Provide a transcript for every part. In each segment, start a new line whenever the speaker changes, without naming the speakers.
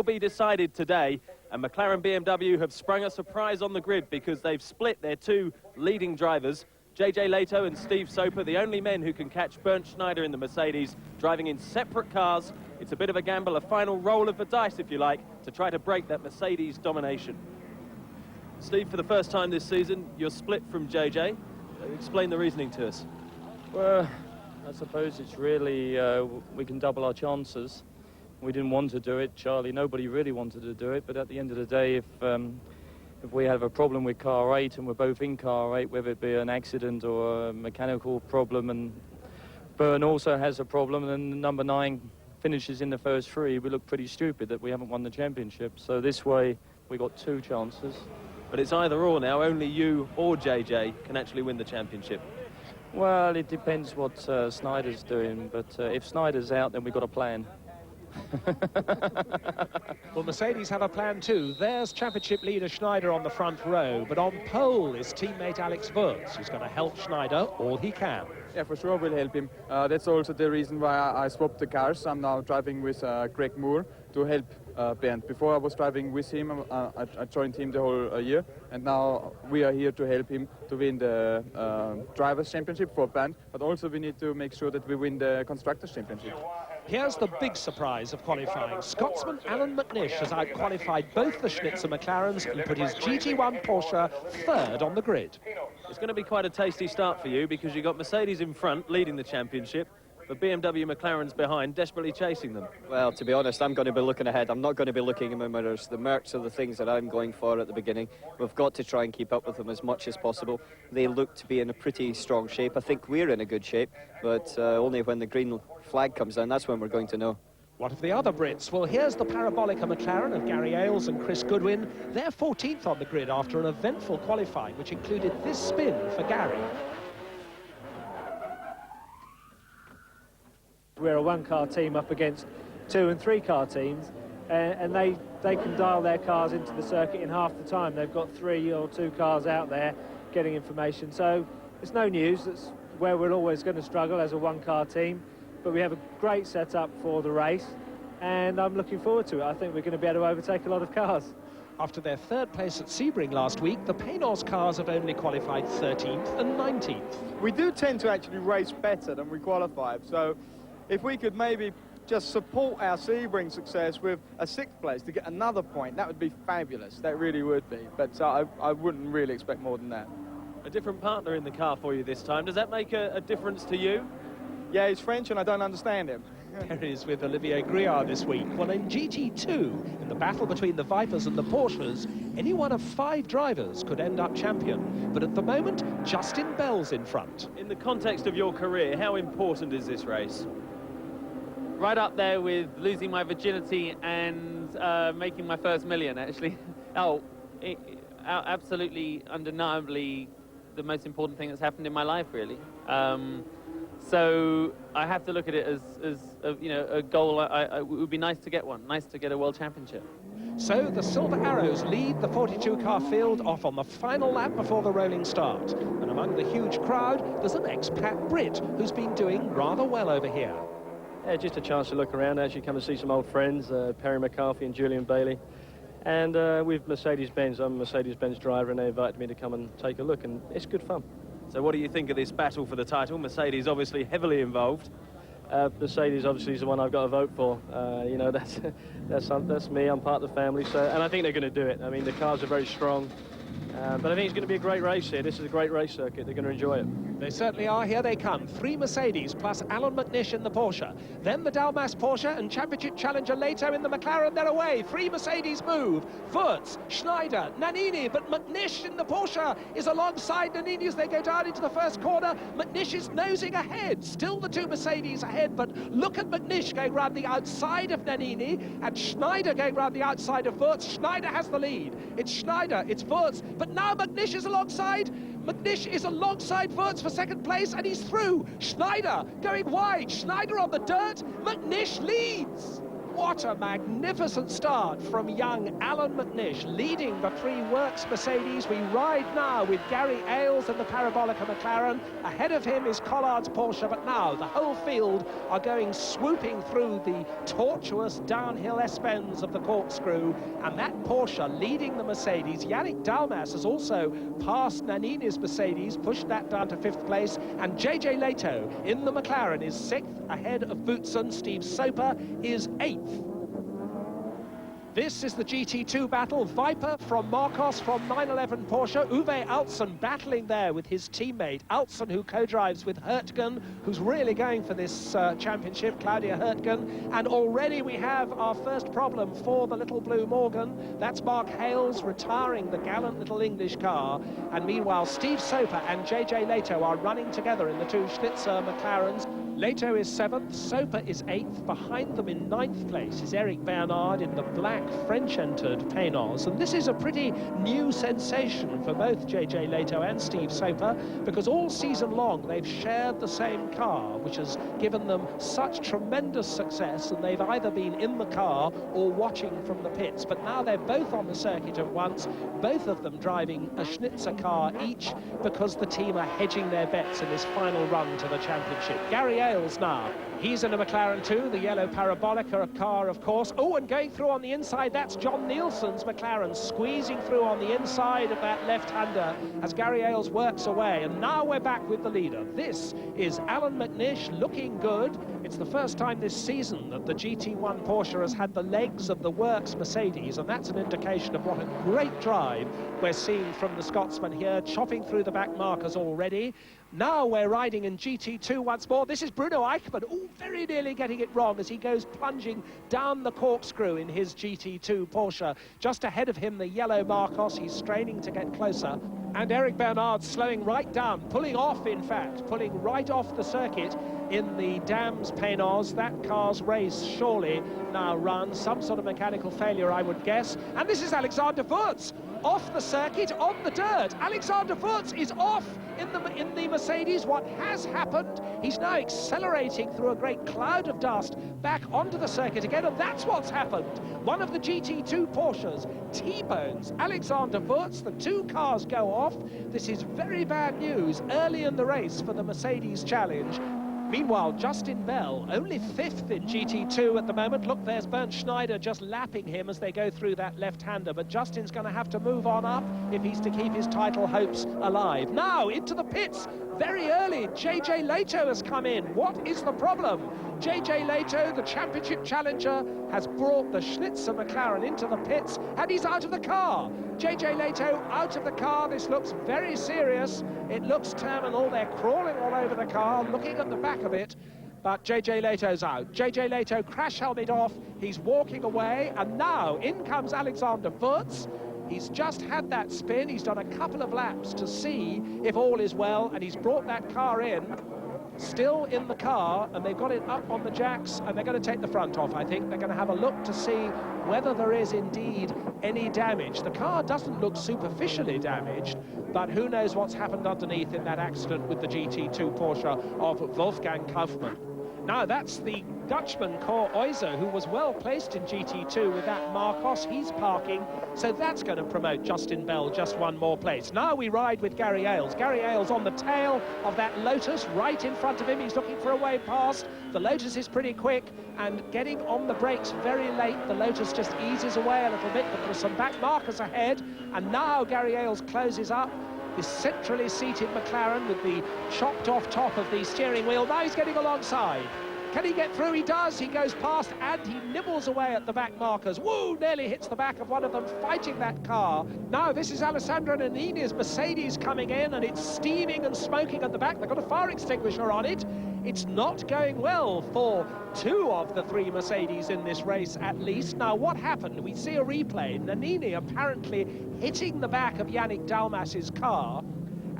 will be decided today, and McLaren BMW have sprung a surprise on the grid because they've split their two leading drivers. JJ Leto and Steve Soper, the only men who can catch Bernd Schneider in the Mercedes, driving in separate cars. It's a bit of a gamble, a final roll of the dice, if you like, to try to break that Mercedes domination. Steve, for the first time this season, you're split from JJ. Explain the reasoning to us.
Well, I suppose it's really, we can double our chances. We didn't want to do it, Charlie. Nobody really wanted to do it, but at the end of the day, if we have a problem with car 8 and we're both in car 8, whether it be an accident or a mechanical problem, and Byrne also has a problem, and number 9 finishes in the first 3, we look pretty stupid that we haven't won the championship. So this way, we got 2 chances.
But it's either or now. Only you or JJ can actually win the championship.
Well, it depends what Snyder's doing, but if Snyder's out, then we've got a plan.
Well, Mercedes have a plan too. There's championship leader Schneider on the front row, but on pole is teammate Alex Wurz, who's going to help Schneider all he can.
Yeah, for sure we'll help him. That's also the reason why I swapped the cars. I'm now driving with Greg Moore to help Bernd. Before I was driving with him, I joined him the whole year, and now we are here to help him to win the Drivers' Championship for Bernd, but also we need to make sure that we win the Constructors' Championship.
Here's the big surprise of qualifying. Scotsman Alan McNish has out-qualified both the Schnitzer McLarens and put his GT1 Porsche third on the grid.
It's going to be quite a tasty start for you because you've got Mercedes in front leading the championship, but BMW McLaren's behind, desperately chasing them.
Well, to be honest, I'm going to be looking ahead. I'm not going to be looking in my mirrors. The Mercs are the things that I'm going for at the beginning. We've got to try and keep up with them as much as possible. They look to be in a pretty strong shape. I think we're in a good shape, but only when the green flag comes down, that's when we're going to know.
What of the other Brits? Well, here's the Parabolica McLaren of Gary Ailes and Chris Goodwin. They're 14th on the grid after an eventful qualifying, which included this spin for Gary.
We're a one-car team up against 2- and 3-car teams, and they can dial their cars into the circuit in half the time. They've got 3 or 2 cars out there getting information, so it's no news. That's where we're always going to struggle as a one-car team, but we have a great setup for the race, and I'm looking forward to it. I think we're going to be able to overtake a lot of cars.
After their third place at Sebring last week, the Paynos cars have only qualified 13th and 19th.
We do tend to actually race better than we qualify, so if we could maybe just support our Sebring success with a 6th place to get another point, that would be fabulous. That really would be. But I wouldn't really expect more than that.
A different partner in the car for you this time. Does that make a difference to you?
Yeah, he's French and I don't understand him.
There is with Olivier Griard this week. Well, in GT2, in the battle between the Vipers and the Porsches, any one of 5 drivers could end up champion. But at the moment, Justin Bell's in front.
In the context of your career, how important is this race?
Right up there with losing my virginity and making my first million, actually. Absolutely, undeniably, the most important thing that's happened in my life, really. So I have to look at it as you know, a goal. It would be nice to get one, nice to get a world championship.
So the Silver Arrows lead the 42-car field off on the final lap before the rolling start. And among the huge crowd, there's an expat Brit who's been doing rather well over here.
Yeah, just a chance to look around, actually come and see some old friends, Perry McCarthy and Julian Bailey. And with Mercedes-Benz, I'm a Mercedes-Benz driver, and they invited me to come and take a look, and it's good fun.
So what do you think of this battle for the title? Mercedes obviously heavily involved.
Mercedes obviously is the one I've got to vote for. You know, that's me, I'm part of the family, so, and I think they're going to do it. I mean, the cars are very strong. But I think it's going to be a great race here. This is a great race circuit. They're going to enjoy it.
They certainly are. Here they come. 3 Mercedes plus Alan McNish in the Porsche. Then the Dalmas Porsche and championship challenger Leto in the McLaren. They're away. 3 Mercedes move. Wurz, Schneider, Nannini. But McNish in the Porsche is alongside Nannini as they go down into the first corner. McNish is nosing ahead. Still the 2 Mercedes ahead. But look at McNish going round the outside of Nannini and Schneider going round the outside of Wurz. Schneider has the lead. It's Schneider. It's Wurz. But now McNish is alongside. McNish is alongside Wurz for second place, and he's through. Schneider going wide. Schneider on the dirt. McNish leads. what a magnificent start from young Alan McNish, leading the three Works Mercedes. We ride now with Gary Ailes in the Parabolica McLaren. Ahead of him is Collard's Porsche, but now the whole field are going swooping through the tortuous downhill S-bends of the corkscrew, and that Porsche leading the Mercedes. Yannick Dalmas has also passed Nannini's Mercedes, pushed that down to 5th place, and JJ Leto in the McLaren is 6th, ahead of Boutsen. Steve Soper is 8th. This is the GT2 battle. Viper from Marcos from 911 Porsche. Uwe Altzen battling there with his teammate. Altzen, who co-drives with Hurtgen, who's really going for this championship, Claudia Hurtgen. And already we have our first problem for the little blue Morgan. That's Mark Hales retiring the gallant little English car. And meanwhile, Steve Soper and JJ Leto are running together in the two Schlitzer McLarens. Leto is 7th, Soper is 8th. Behind them in 9th place is Eric Bernard in the black French-entered Paynos. And this is a pretty new sensation for both JJ Leto and Steve Soper, because all season long they've shared the same car, which has given them such tremendous success, and they've either been in the car or watching from the pits. But now they're both on the circuit at once, both of them driving a Schnitzer car each, because the team are hedging their bets in this final run to the championship. Gary Ailes now. He's in a McLaren too, the yellow Parabolica car, of course. Oh, and going through on the inside, that's John Nielsen's McLaren, squeezing through on the inside of that left-hander as Gary Ailes works away. And now we're back with the leader. This is Alan McNish, looking good. It's the first time this season that the GT1 Porsche has had the legs of the Works Mercedes, and that's an indication of what a great drive we're seeing from the Scotsman here, chopping through the back markers already. Now we're riding in GT2 once more. This is Bruno Eichmann, very nearly getting it wrong as he goes plunging down the corkscrew in his GT2 Porsche. Just ahead of him, the yellow Marcos. He's straining to get closer. And Eric Bernard slowing right down, pulling off, in fact, pulling right off the circuit in the Dams Paynos. That car's race surely now runs. Some sort of mechanical failure, I would guess. And this is Alexander Wurz off the circuit on the dirt. Alexander Wurz is off in the Mercedes. What has happened? He's now accelerating through a great cloud of dust back onto the circuit again, and that's what's happened. One of the GT2 Porsches T-bones Alexander Wurz. The two cars go off. This is very bad news early in the race for the Mercedes Challenge. Meanwhile, Justin Bell, only 5th in GT2 at the moment. Look, there's Bernd Schneider just lapping him as they go through that left-hander. But Justin's going to have to move on up if he's to keep his title hopes alive. Now, into the pits, very early. JJ Leto has come in. What is the problem? JJ Leto, the championship challenger, has brought the Schlitzer McLaren into the pits, and he's out of the car. JJ Leto out of the car. This looks very serious. It looks terminal. They're crawling all over the car, looking at the back of it. But JJ Leto's out. JJ Leto, crash helmet off. He's walking away, and now in comes Alexander Wurz. He's just had that spin. He's done a couple of laps to see if all is well, and he's brought that car in. Still in the car, and they've got it up on the jacks, and they're going to take the front off, I think. They're going to have a look to see whether there is indeed any damage. The car doesn't look superficially damaged, but who knows what's happened underneath in that accident with the GT2 Porsche of Wolfgang Kaufmann. Now, that's the Dutchman Cor Oyzer, who was well placed in GT2 with that Marcos. He's parking, so that's going to promote Justin Bell just one more place. Now we ride with Gary Ailes. Gary Ailes on the tail of that Lotus, right in front of him. He's looking for a way past. The Lotus is pretty quick and getting on the brakes very late. The Lotus just eases away a little bit, but there's some back markers ahead. And now Gary Ailes closes up this centrally seated McLaren with the chopped off top of the steering wheel. Now he's getting alongside. Can he get through? He does. He goes past and he nibbles away at the back markers. Woo! Nearly hits the back of one of them, fighting that car. Now this is Alessandro Nannini's Mercedes coming in, and it's steaming and smoking at the back. They've got a fire extinguisher on it. It's not going well for two of the three Mercedes in this race, at least. Now, what happened? We see a replay. Nannini apparently hitting the back of Yannick Dalmas's car,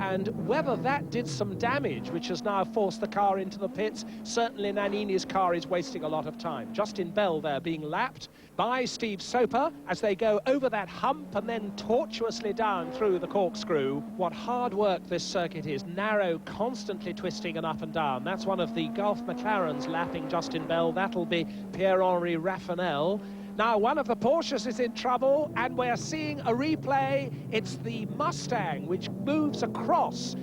and whether that did some damage, which has now forced the car into the pits. Certainly Nannini's car is wasting a lot of time. Justin Bell there being lapped by Steve Soper as they go over that hump and then tortuously down through the corkscrew. What hard work this circuit is, narrow, constantly twisting and up and down. That's one of the Gulf McLarens lapping Justin Bell. That'll be Pierre-Henri Raffanel. Now, one of the Porsches is in trouble, and we're seeing a replay. It's the Mustang, which moves across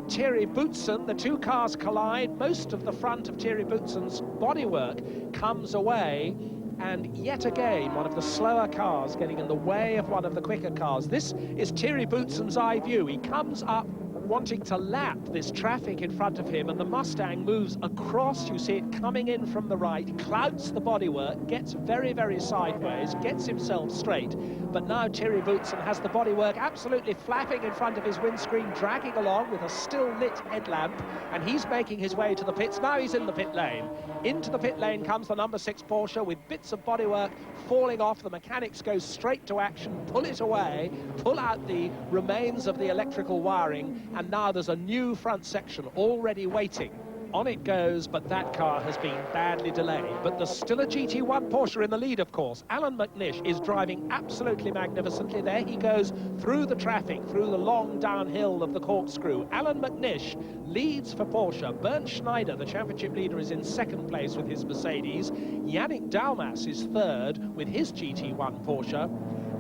Thierry Boutsen. The two cars collide. Most of the front of Thierry Boutsen's bodywork comes away, and yet again, one of the slower cars getting in the way of one of the quicker cars. This is Thierry Boutsen's eye view. He comes up wanting to lap this traffic in front of him, and the Mustang moves across. You see it coming in from the right, clouts the bodywork, gets very, very sideways, gets himself straight. But now Thierry Boutsen has the bodywork absolutely flapping in front of his windscreen, dragging along with a still lit headlamp, and he's making his way to the pits. Now he's in the pit lane. Into the pit lane comes the number 6 Porsche with bits of bodywork falling off. The mechanics go straight to action, pull it away, pull out the remains of the electrical wiring, and now there's a new front section already waiting. On it goes, but that car has been badly delayed. But there's still a GT1 Porsche in the lead, of course. Alan McNish is driving absolutely magnificently. There he goes through the traffic, through the long downhill of the corkscrew. Alan McNish leads for Porsche. Bernd Schneider, the championship leader, is in second place with his Mercedes. Yannick Dalmas is third with his GT1 Porsche.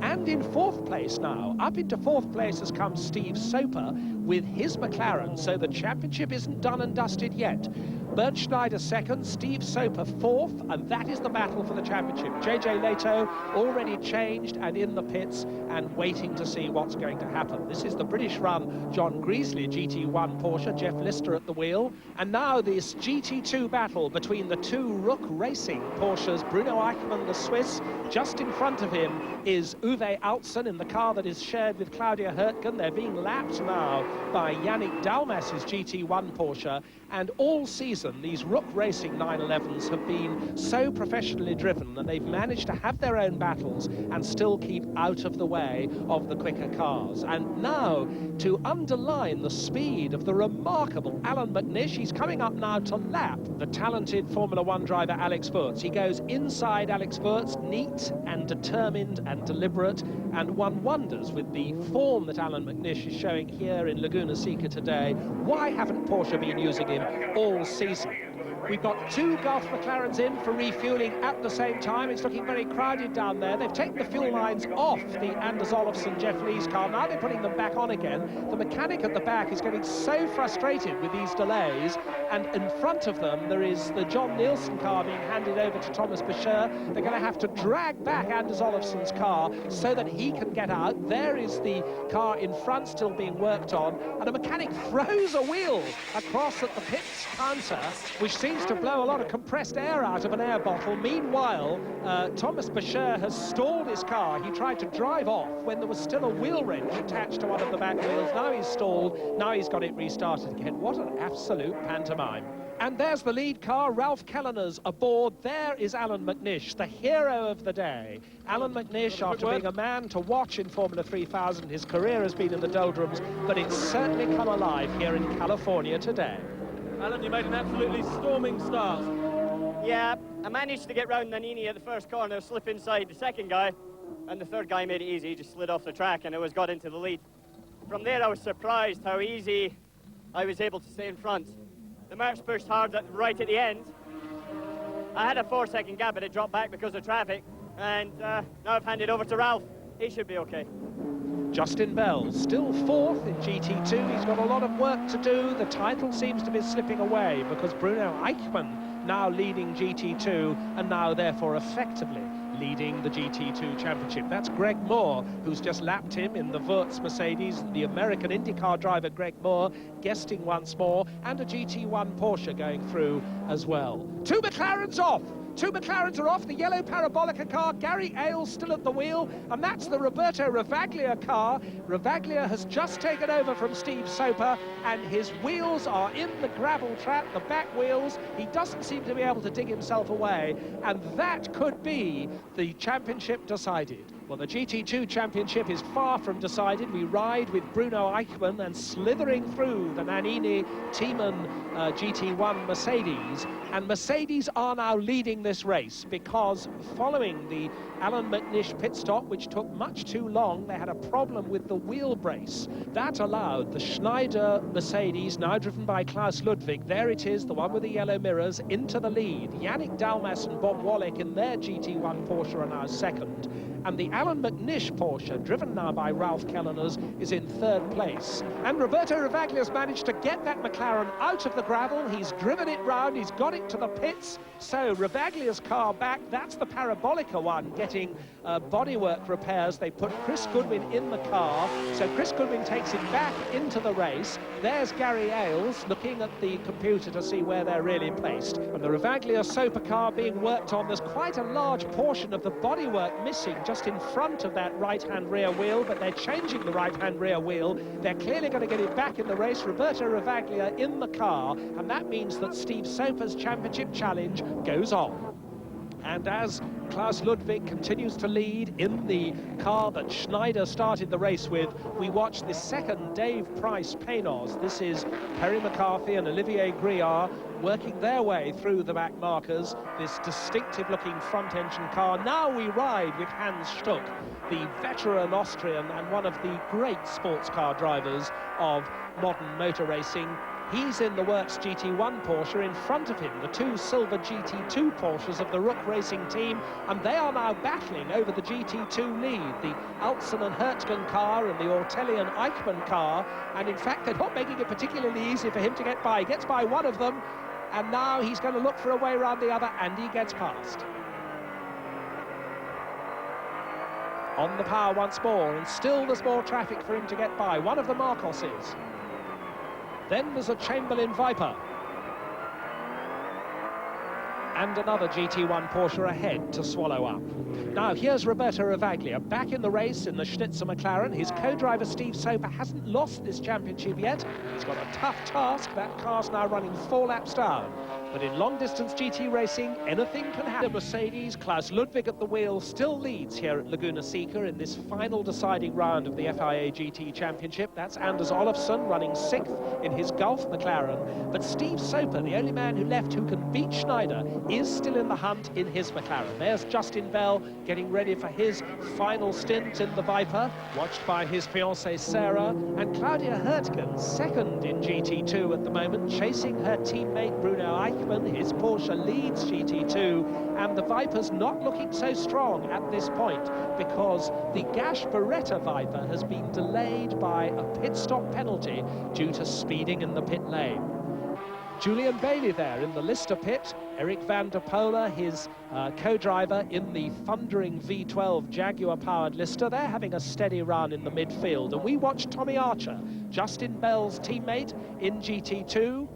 And in fourth place now, up into fourth place has come Steve Soper with his McLaren, so the championship isn't done and dusted yet. Bernd Schneider second, Steve Soper fourth, and that is the battle for the championship. JJ Leto already changed and in the pits and waiting to see what's going to happen. This is the British run John Greasley GT1 Porsche, Jeff Lister at the wheel, and now this GT2 battle between the two Rook Racing Porsches. Bruno Eichmann, the Swiss, just in front of him is Uwe Altzen in the car that is shared with Claudia Hurtgen. They're being lapped now by Yannick Dalmas's GT1 Porsche, and all season these Rook Racing 911s have been so professionally driven that they've managed to have their own battles and still keep out of the way of the quicker cars. And now, to underline the speed of the remarkable Alan McNish, he's coming up now to lap the talented Formula One driver Alex Wurz. He goes inside Alex Wurz, neat and determined and deliberate, and one wonders with the form that Alan McNish is showing here in Laguna Seca today, why haven't Porsche been using him all season? We've got two Gulf McLarens in for refueling at the same time. It's looking very crowded down there. They've taken the fuel lines off the Anders Olofsson Jeff Lee's car. Now they're putting them back on again. The mechanic at the back is getting so frustrated with these delays, and in front of them there is the John Nielsen car being handed over to Thomas Becheur. They're going to have to drag back Anders Olofsson's car so that he can get out. There is the car in front still being worked on, and a mechanic throws a wheel across at the pit's counter, which seems to blow a lot of compressed air out of an air bottle. Meanwhile, Thomas Becheur has stalled his car. He tried to drive off when there was still a wheel wrench attached to one of the back wheels. Now he's stalled. Now he's got it restarted again. What an absolute pantomime. And there's the lead car, Ralf KELLENERS aboard. There is Alan McNish, the hero of the day. Alan McNish, after being a man to watch in Formula 3000, his career has been in the doldrums, but it's certainly come alive here in California today.
Alan, you made an absolutely storming start.
Yeah, I managed to get round Nannini at the first corner, slip inside the second guy, and the third guy made it easy. He just slid off the track and got into the lead. From there, I was surprised how easy I was able to stay in front. The Mercs pushed hard right at the end. I had a 4-second gap, but it dropped back because of traffic, and now I've handed over to Ralf. He should be okay.
Justin Bell, still fourth in GT2. He's got a lot of work to do. The title seems to be slipping away because Bruno Eichmann now leading GT2 and now therefore effectively leading the GT2 championship. That's Greg Moore, who's just lapped him in the Wurz Mercedes. The American IndyCar driver Greg Moore guesting once more, and a GT1 Porsche going through as well. Two McLarens off. Two McLarens are off, the yellow Parabolica car, Gary Ailes still at the wheel, and that's the Roberto Ravaglia car. Ravaglia has just taken over from Steve Soper, and his wheels are in the gravel trap, the back wheels. He doesn't seem to be able to dig himself away, and that could be the championship decided. Well, the GT2 Championship is far from decided. We ride with Bruno Eichmann and slithering through the Nannini Tiemann GT1 Mercedes. And Mercedes are now leading this race because following the Alan McNish pit stop, which took much too long, they had a problem with the wheel brace. That allowed the Schneider Mercedes, now driven by Klaus Ludwig, there it is, the one with the yellow mirrors, into the lead. Yannick Dalmas and Bob Wallach in their GT1 Porsche are now second. And the Alan McNish Porsche, driven now by RALF KELLENERS, is in third place. And Roberto Ravaglia's managed to get that McLaren out of the gravel. He's driven it round, he's got it to the pits. So Ravaglia's car back, that's the Parabolica one, getting bodywork repairs. They put Chris Goodwin in the car, so Chris Goodwin takes it back into the race. There's Gary Ailes looking at the computer to see where they're really placed. And the Ravaglia Sopa car being worked on, there's quite a large portion of the bodywork missing just in front of that right-hand rear wheel, but they're changing the right-hand rear wheel. They're clearly going to get it back in the race. Roberto Ravaglia in the car, and that means that Steve Sopa's championship challenge goes on. And as Klaus Ludwig continues to lead in the car that Schneider started the race with, we watch the second Dave Price Paynos. This is Perry McCarthy and Olivier Griard working their way through the back markers, this distinctive-looking front-engine car. Now we ride with Hans Stuck, the veteran Austrian and one of the great sports car drivers of modern motor racing. He's in the Works GT1 Porsche. In front of him, the two silver GT2 Porsches of the Rook Racing team, and they are now battling over the GT2 lead. The Altzen and Hertzgen car and the Ortelli and Eichmann car, and in fact, they're not making it particularly easy for him to get by. He gets by one of them, and now he's going to look for a way around the other, and he gets past. On the power once more, and still there's more traffic for him to get by. One of the Marcoses. Then there's a Chamberlain Viper. And another GT1 Porsche ahead to swallow up. Now, here's Roberto Ravaglia back in the race in the Schnitzer McLaren. His co-driver, Steve Sopa, hasn't lost this championship yet. He's got a tough task. That car's now running 4 laps down. But in long-distance GT racing, anything can happen. Mercedes, Klaus Ludwig at the wheel, still leads here at Laguna Seca in this final deciding round of the FIA GT Championship. That's Anders Olofsson running 6th in his Gulf McLaren. But Steve Sopa, the only man who left who can beat Schneider, is still in the hunt in his McLaren. There's Justin Bell getting ready for his final stint in the Viper, watched by his fiancée Sarah, and Claudia Hertgen, second in GT2 at the moment, chasing her teammate Bruno Eichmann. His Porsche leads GT2, and the Viper's not looking so strong at this point because the Gash Beretta Viper has been delayed by a pit stop penalty due to speeding in the pit lane. Julian Bailey there in the Lister pit, Eric van der Poel, his co-driver in the thundering V12 Jaguar-powered Lister. They're having a steady run in the midfield, and we watch Tommy Archer, Justin Bell's teammate in GT2.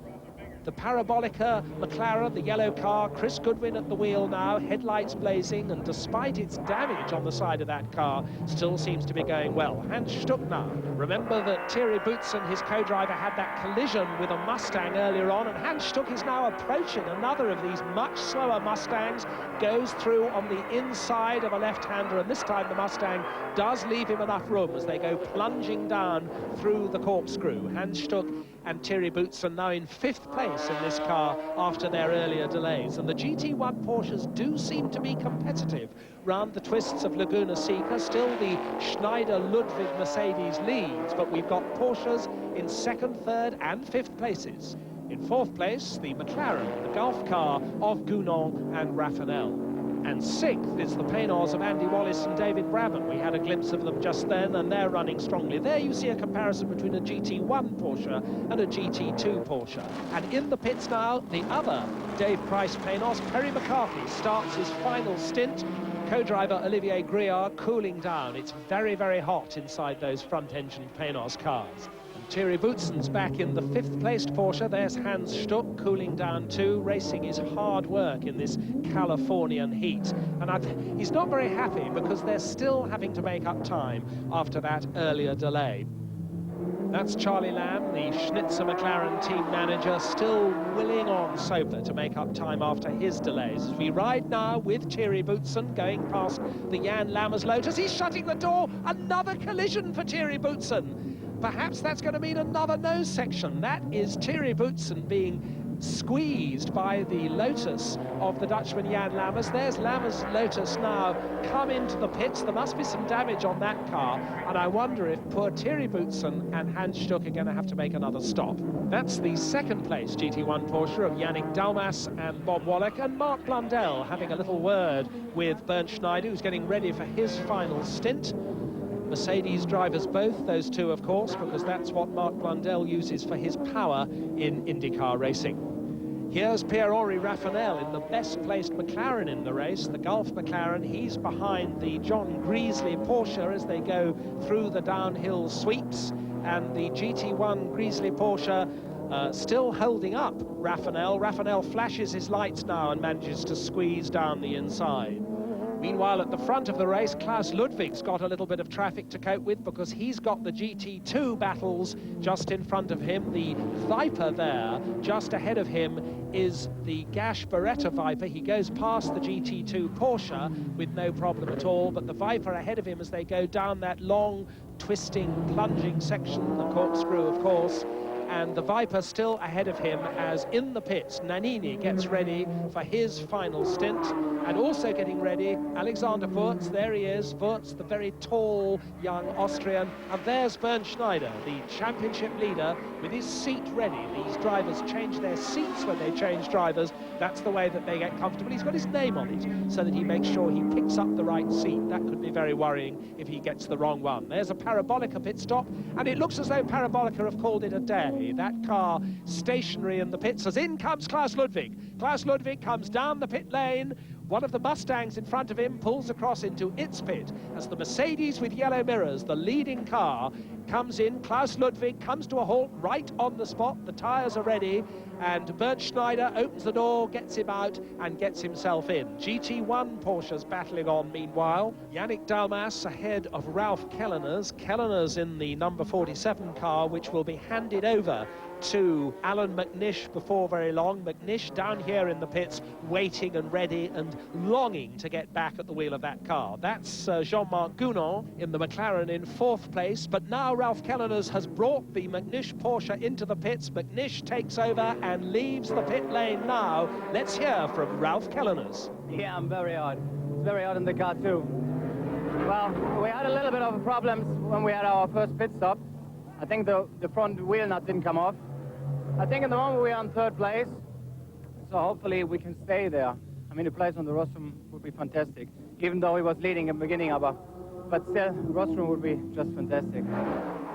The Parabolica McLaren, the yellow car, Chris Goodwin at the wheel now, headlights blazing, and despite its damage on the side of that car, still seems to be going well. Hans Stuck now. Remember that Thierry Boutsen, his co-driver, had that collision with a Mustang earlier on, and Hans Stuck is now approaching another of these much slower Mustangs, goes through on the inside of a left-hander, and this time the Mustang does leave him enough room as they go plunging down through the corkscrew. Hans Stuck and Thierry Boutsen now in 5th place in this car after their earlier delays. And the GT1 Porsches do seem to be competitive round the twists of Laguna Seca. Still the Schneider Ludwig Mercedes leads, but we've got Porsches in 2nd, 3rd and 5th places. In 4th place, the McLaren, the Gulf car of Gounon and Raffanel. And 6th is the Paynos of Andy Wallace and David Brabham. We had a glimpse of them just then, and they're running strongly. There you see a comparison between a GT1 Porsche and a GT2 Porsche. And in the pits now, the other Dave Price Paynos, Perry McCarthy, starts his final stint. Co-driver Olivier Griard cooling down. It's very, very hot inside those front-engine Paynos cars. Thierry Boutsen's back in the 5th placed Porsche. There's Hans Stuck cooling down too. Racing is hard work in this Californian heat. And he's not very happy because they're still having to make up time after that earlier delay. That's Charlie Lamb, the Schnitzer McLaren team manager, still willing on Soper to make up time after his delays. As we ride now with Thierry Boutsen going past the Jan Lammers Lotus. He's shutting the door. Another collision for Thierry Boutsen. Perhaps that's going to mean another nose section. That is Thierry Boutsen being squeezed by the Lotus of the Dutchman Jan Lammers. There's Lammers' Lotus now come into the pits. There must be some damage on that car, and I wonder if poor Thierry Boutsen and Hans Stuck are going to have to make another stop. That's the second place GT1 Porsche of Yannick Dalmas and Bob Wallach, and Mark Blundell having a little word with Bernd Schneider, who's getting ready for his final stint. Mercedes drivers both, those two of course, because that's what Mark Blundell uses for his power in IndyCar racing. Here's Pierre-Henri Raffanel in the best placed McLaren in the race, the Gulf McLaren. He's behind the John Greasley Porsche as they go through the downhill sweeps, and the GT1 Greasley Porsche still holding up Raffanel. Raffanel flashes his lights now and manages to squeeze down the inside. Meanwhile, at the front of the race, Klaus Ludwig's got a little bit of traffic to cope with because he's got the GT2 battles just in front of him. The Viper there, just ahead of him, is the Gash Beretta Viper. He goes past the GT2 Porsche with no problem at all, but the Viper ahead of him as they go down that long, twisting, plunging section, the corkscrew, of course. And the Viper still ahead of him as in the pits, Nannini gets ready for his final stint. And also getting ready, Alexander Wurz, there he is, Wurz, the very tall young Austrian. And there's Bernd Schneider, the championship leader, with his seat ready. These drivers change their seats when they change drivers. That's the way that they get comfortable. He's got his name on it so that he makes sure he picks up the right seat. That could be very worrying if he gets the wrong one. There's a Parabolica pit stop, and it looks as though Parabolica have called it a day. That car stationary in the pits as in comes Klaus Ludwig. Klaus Ludwig comes down the pit lane. One of the Mustangs in front of him pulls across into its pit as the Mercedes with yellow mirrors, the leading car, comes in. Klaus Ludwig comes to a halt right on the spot. The tyres are ready, and Bernd Schneider opens the door, gets him out, and gets himself in. GT1 Porsche's battling on meanwhile. Yannick Dalmas ahead of Ralf KELLENERS. KELLENERS in the number 47 car, which will be handed over to Alan McNish before very long. McNish down here in the pits, waiting and ready and longing to get back at the wheel of that car. That's Jean-Marc Gounon in the McLaren in fourth place, but now Ralf KELLENERS has brought the McNish Porsche into the pits. McNish takes over and leaves the pit lane now. Let's hear from Ralf KELLENERS.
Yeah, I'm very hard. It's very hard in the car too. Well, we had a little bit of problems when we had our first pit stop. I think the front wheel nut didn't come off. I think at the moment we're on third place, so hopefully we can stay there. I mean, the place on the rostrum would be fantastic, even though he was leading in the beginning, but still, the rostrum would be just fantastic.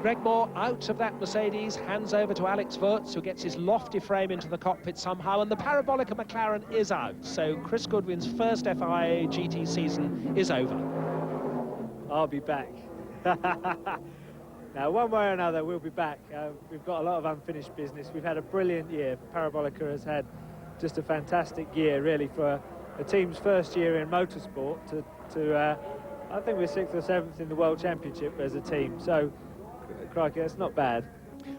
Greg Moore out of that Mercedes, hands over to Alex Wurz, who gets his lofty frame into the cockpit somehow, and the Parabolica McLaren is out, so Chris Goodwin's first FIA GT season is over.
I'll be back. Now, one way or another, we'll be back. We've got a lot of unfinished business. We've had a brilliant year. Parabolica has had just a fantastic year, really, for the team's first year in motorsport. I think we're 6th or 7th in the World Championship as a team. So, crikey, that's not bad.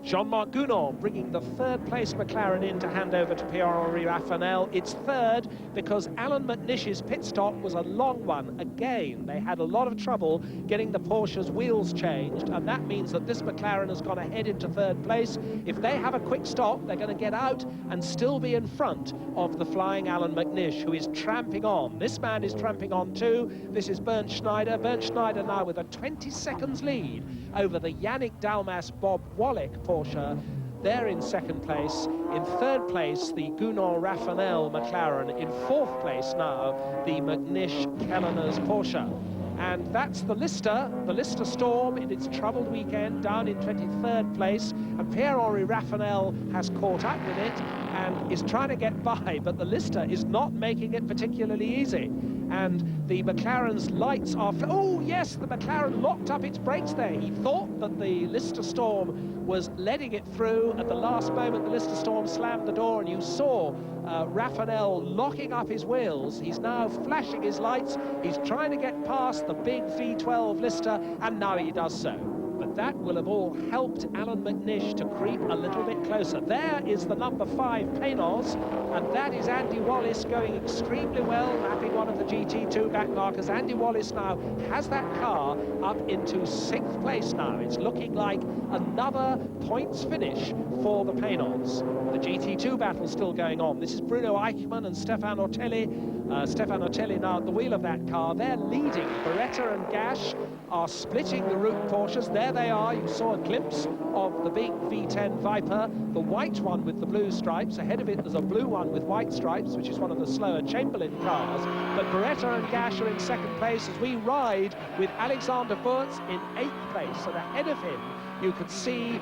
Jean-Marc Gounon bringing the third place McLaren in to hand over to Pierre-Henri Raffanel. It's third because Alan McNish's pit stop was a long one. Again, they had a lot of trouble getting the Porsche's wheels changed, and that means that this McLaren has gone ahead into third place. If they have a quick stop, they're going to get out and still be in front of the flying Alan McNish, who is tramping on. This man is tramping on too. This is Bernd Schneider. Bernd Schneider now with a 20 seconds lead over the Yannick Dalmas Bob Wallach Porsche. They're in second place. In third place, the Gounon Raffanel McLaren. In fourth place now, the McNish KELLENERS Porsche. And that's the Lister Storm in its troubled weekend, down in 23rd place. And Pierre-Henri Raffanel has caught up with it and is trying to get by, but the Lister is not making it particularly easy. And the McLaren's lights are... Oh, yes, the McLaren locked up its brakes there. He thought that the Lister Storm was letting it through. At the last moment, the Lister Storm slammed the door, and you saw Raffanel locking up his wheels. He's now flashing his lights. He's trying to get past the big V12 Lister, and now he does so. but that will have all helped Alan McNish to creep a little bit closer. There is the number 5 Paynos, and that is Andy Wallace going extremely well, mapping one of the GT2 back markers. Andy Wallace now has that car up into 6th place now. It's looking like another points finish for the Paynos. The GT2 battle still going on. This is Bruno Eichmann and Stefan Ortelli. Stefan Ortelli now at the wheel of that car. They're leading. Beretta and Gash are splitting the route Porsches. There they are. You saw a glimpse of the big V10 Viper, the white one with the blue stripes. Ahead of it, there's a blue one with white stripes, which is one of the slower Chamberlain cars. But Beretta and Gash are in 2nd place as we ride with Alexander Wurz in 8th place. And ahead of him, you can see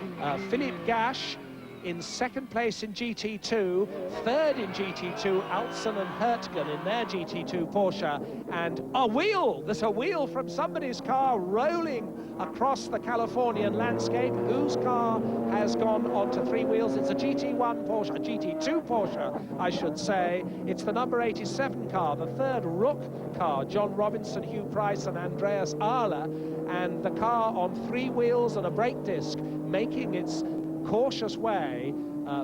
Philippe Gash in 2nd place in GT2, 3rd in GT2, Alson and Hertgen in their GT2 Porsche, and a wheel! There's a wheel from somebody's car rolling across the Californian landscape. Whose car has gone onto 3 wheels? It's a GT1 Porsche, a GT2 Porsche, I should say. It's the number 87 car, the 3rd Rook car, John Robinson, Hugh Price and Andreas Ahler, and the car on 3 wheels and a brake disc, making its cautious way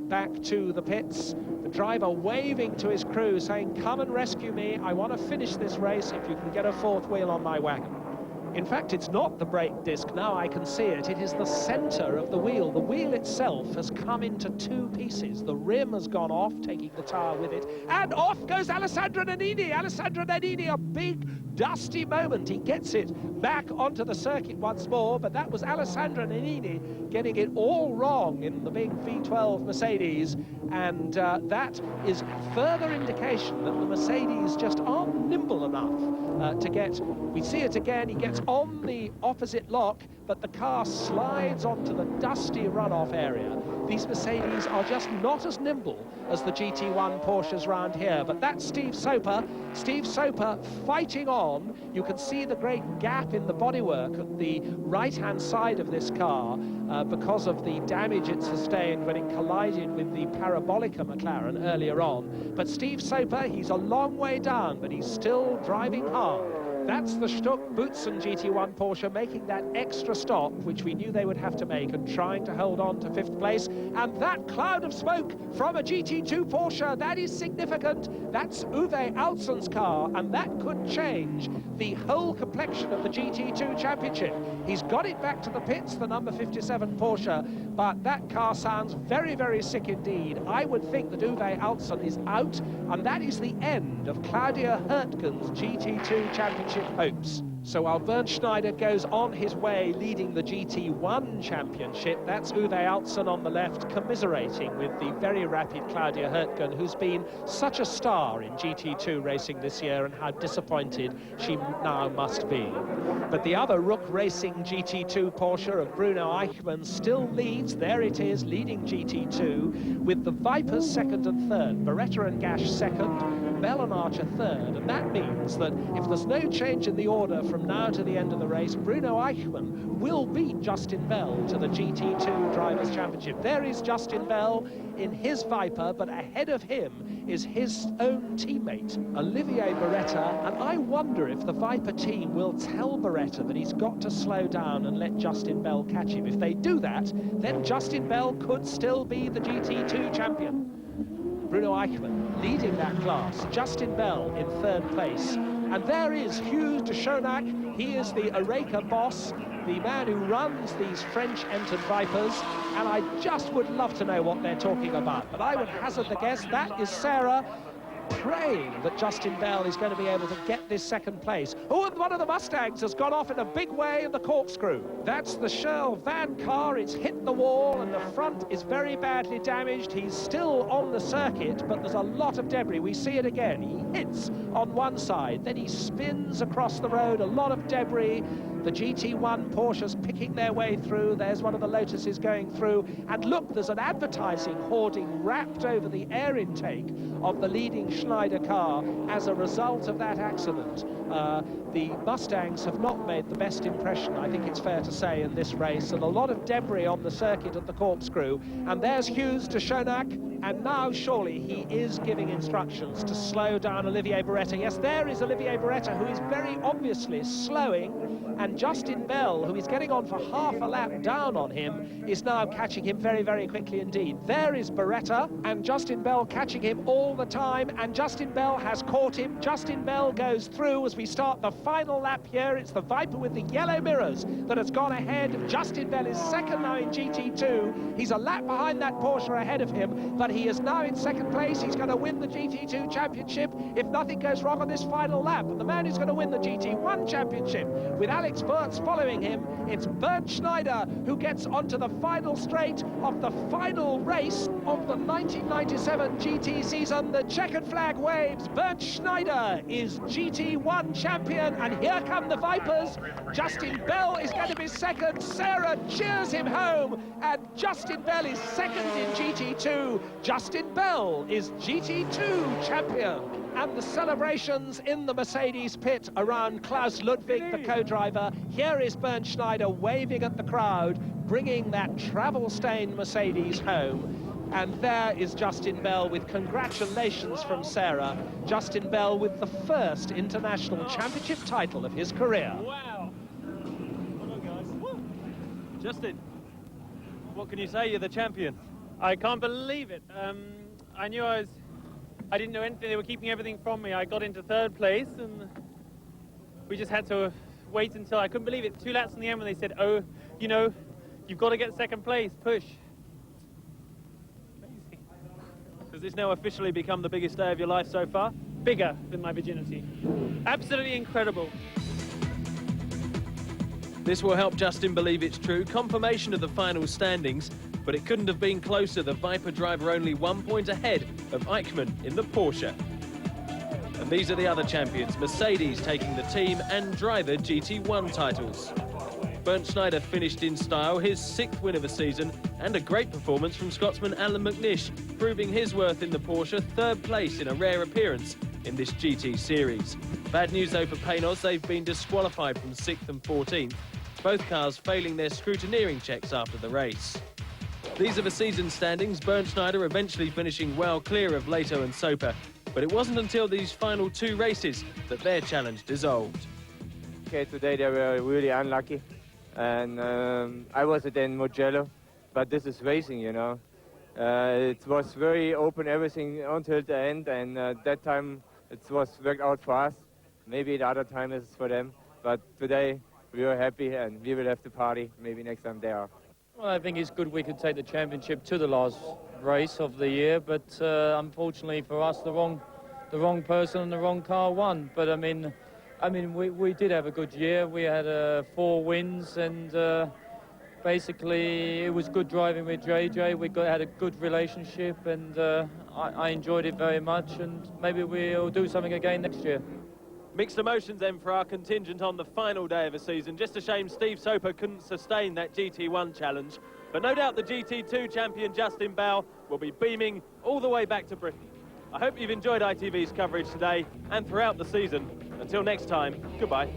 back to the pits. The driver waving to his crew saying, come and rescue me, I want to finish this race if you can get a 4th wheel on my wagon. In fact, it's not the brake disc, now I can see it, it is the centre of the wheel. The wheel itself has come into 2 pieces. The rim has gone off, taking the tyre with it, and off goes Alessandro Nannini. Alessandro Nannini, a big dusty moment. He gets it back onto the circuit once more, but that was Alessandro Nannini getting it all wrong in the big V12 Mercedes, and that is further indication that the Mercedes just aren't nimble enough to get, we see it again, he gets on the opposite lock, but the car slides onto the dusty runoff area. These Mercedes are just not as nimble as the GT1 Porsches round here, but that's Steve Soper. Steve Soper fighting on. You can see the great gap in the bodywork at the right-hand side of this car because of the damage it sustained when it collided with the Parabolica McLaren earlier on. But Steve Soper, he's a long way down, but he's still driving hard. That's the Stuck Boutsen GT1 Porsche making that extra stop, which we knew they would have to make, and trying to hold on to 5th place. And that cloud of smoke from a GT2 Porsche, that is significant. That's Uwe Altson's car, and that could change the whole complexion of the GT2 Championship. He's got it back to the pits, the number 57 Porsche, but that car sounds very, very sick indeed. I would think that Uwe Altson is out, and that is the end of Claudia Hertgen's GT2 Championship hopes. So while Bernd Schneider goes on his way leading the GT1 Championship, that's Uwe Altson on the left commiserating with the very rapid Claudia Hertgen, who's been such a star in GT2 racing this year, and how disappointed she now must be. But the other Rook Racing GT2 Porsche of Bruno Eichmann still leads. There it is, leading GT2, with the Vipers 2nd and 3rd, Beretta and Gash 2nd, Bell and Archer 3rd, and that means that if there's no change in the order from now to the end of the race, Bruno Eichmann will beat Justin Bell to the GT2 Drivers' Championship. There is Justin Bell in his Viper, but ahead of him is his own teammate, Olivier Beretta, and I wonder if the Viper team will tell Beretta that he's got to slow down and let Justin Bell catch him. If they do that, then Justin Bell could still be the GT2 champion. Bruno Eichmann leading that class, Justin Bell in 3rd place. And there is Hugh de Schonack. He is the Oreca boss, the man who runs these French-entered Vipers, and I just would love to know what they're talking about. But I would hazard the guess that is Sarah praying that Justin Bell is going to be able to get this 2nd place. Oh, and one of the Mustangs has gone off in a big way in the corkscrew. That's the Shirl van car. It's hit the wall and the front is very badly damaged. He's still on the circuit, but there's a lot of debris. We see it again. He hits on one side, then he spins across the road, a lot of debris. The GT1 Porsches picking their way through. There's one of the Lotuses going through. And look, there's an advertising hoarding wrapped over the air intake of the leading Schneider car as a result of that accident. The Mustangs have not made the best impression, I think it's fair to say, in this race, and a lot of debris on the circuit at the corkscrew. And there's Hughes de Schonack And now, surely, he is giving instructions to slow down Olivier Beretta. Yes, there is Olivier Beretta, who is very obviously slowing, and Justin Bell, who is getting on for half a lap down on him, is now catching him very, very quickly indeed. There is Beretta, and Justin Bell catching him all the time, and Justin Bell has caught him. Justin Bell goes through as we start the final lap here. It's the Viper with the yellow mirrors that has gone ahead. Justin Bell is second now in GT2. He's a lap behind that Porsche ahead of him, but he is now in second place. He's going to win the GT2 championship if nothing goes wrong on this final lap. And the man who's going to win the GT1 championship, with Alex Wurz following him, it's Bernd Schneider, who gets onto the final straight of the final race of the 1997 GT season. The checkered flag waves. Bernd Schneider is GT1 champion, and here come the Vipers. Justin Bell is going to be second. Sarah cheers him home, and Justin Bell is second in GT2. Justin Bell is GT2 champion. And the celebrations in the Mercedes pit around Klaus Ludwig, the co-driver. Here is Bernd Schneider waving at the crowd, bringing that travel-stained Mercedes home. And there is Justin Bell with congratulations from Sarah. Justin Bell with the first international championship title of his career.
Wow. Well done, guys. Woo. Justin, what can you say? You're the champion.
I can't believe it. I knew I didn't know anything. They were keeping everything from me. I got into third place, and we just had to wait until, I couldn't believe it, 2 laps in the end when they said, oh, you know, you've got to get second place, push. Amazing.
Has this now officially become the biggest day of your life so far?
Bigger than my virginity. Absolutely incredible.
This will help Justin believe it's true. Confirmation of the final standings, but it couldn't have been closer. The Viper driver only 1 point ahead of Eichmann in the Porsche. And these are the other champions. Mercedes taking the team and driver GT1 titles. Bernd Schneider finished in style, his 6th win of the season, and a great performance from Scotsman Alan McNish, proving his worth in the Porsche, 3rd place in a rare appearance in this GT series. Bad news though for Paynos, they've been disqualified from 6th and 14th, both cars failing their scrutineering checks after the race. These are the season standings, Bernd Schneider eventually finishing well clear of Leto and Soper, but it wasn't until these final 2 races that their challenge dissolved.
Okay, today they were really unlucky, and I was in Mugello, but this is racing, you know. It was very open, everything until the end, and that time it was worked out for us. Maybe the other time is for them, but today we were happy and we will have the party. Maybe next time they are.
Well, I think it's good we could take the championship to the last race of the year, but unfortunately for us, the wrong person and the wrong car won. But I mean, we did have a good year. We had 4 wins, and basically it was good driving with JJ. We had a good relationship, and I enjoyed it very much. And maybe we'll do something again next year.
Mixed emotions then for our contingent on the final day of the season. Just a shame Steve Soper couldn't sustain that GT1 challenge. But no doubt the GT2 champion Justin Bell will be beaming all the way back to Britain. I hope you've enjoyed ITV's coverage today and throughout the season. Until next time, goodbye.